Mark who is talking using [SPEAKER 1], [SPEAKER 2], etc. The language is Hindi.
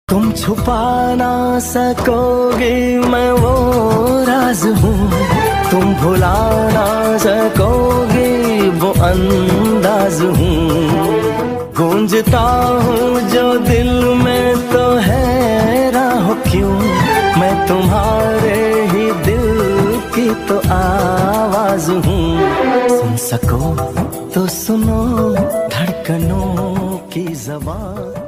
[SPEAKER 1] तुम छुपा ना सकोगे मैं वो राज हूँ, तुम भुला ना सकोगे वो अंदाज हूँ। गूंजता हूँ जो दिल में तो हैरान हो क्यों, मैं तुम्हारे ही दिल की तो आवाज हूँ। सुन सको तो सुनो धड़कनों की ज़बान।